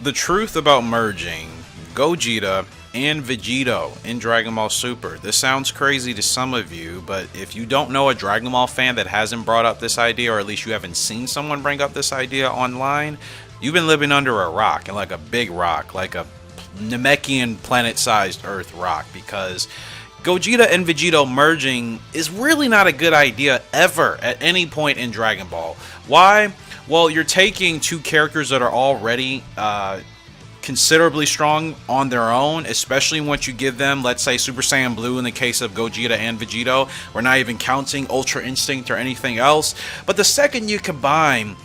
The truth about merging Gogeta and Vegito in Dragon Ball Super. This sounds crazy to some of you, but if you don't know a Dragon Ball fan that hasn't brought up this idea, or at least you haven't seen someone bring up this idea online, you've been living under a rock, and like a big rock, like a Namekian planet-sized Earth rock, because Gogeta and Vegito merging is really not a good idea ever at any point in Dragon Ball. Why? Well, you're taking two characters that are already considerably strong on their own, especially once you give them, let's say, Super Saiyan Blue in the case of Gogeta and Vegito. We're not even counting Ultra Instinct or anything else. But the second you combine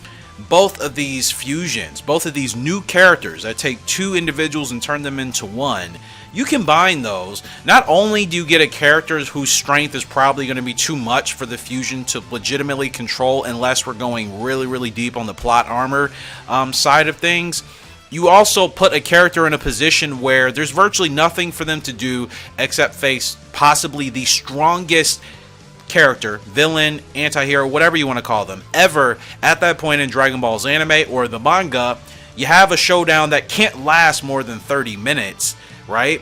both of these fusions, both of these new characters that take two individuals and turn them into one, you combine those, not only do you get a character whose strength is probably going to be too much for the fusion to legitimately control unless we're going really deep on the plot armor side of things, you also put a character in a position where there's virtually nothing for them to do except face possibly the strongest character, villain, anti-hero, whatever you want to call them, ever at that point in Dragon Ball's anime or the manga. You have a showdown that can't last more than 30 minutes, right?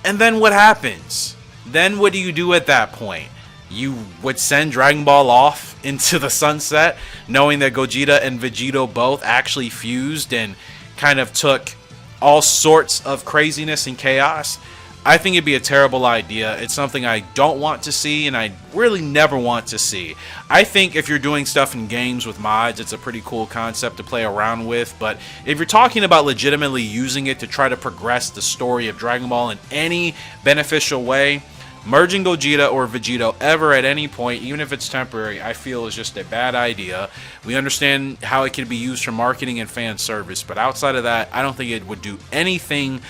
And then what happens? Then what do you do at that point? You would send Dragon Ball off into the sunset, knowing that Gogeta and Vegito both actually fused and kind of took all sorts of craziness and chaos. I think it'd be a terrible idea. It's something I don't want to see, and I really never want to see. I think if you're doing stuff in games with mods, it's a pretty cool concept to play around with, but if you're talking about legitimately using it to try to progress the story of Dragon Ball in any beneficial way, merging Gogeta or Vegito ever at any point, even if it's temporary, I feel is just a bad idea. We understand how it can be used for marketing and fan service, but outside of that, I don't think it would do anything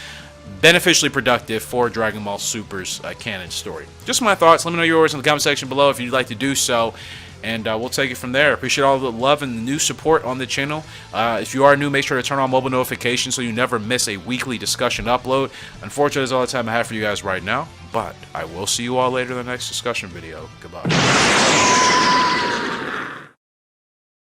beneficially productive for Dragon Ball Super's canon story. Just my thoughts. Let me know yours in the comment section below if you'd like to do so, and we'll take it from there. Appreciate all the love and the new support on the channel. If you are new, make sure to turn on mobile notifications so you never miss a weekly discussion upload. Unfortunately, that's all the time I have for you guys right now, but I will see you all later in the next discussion video. Goodbye.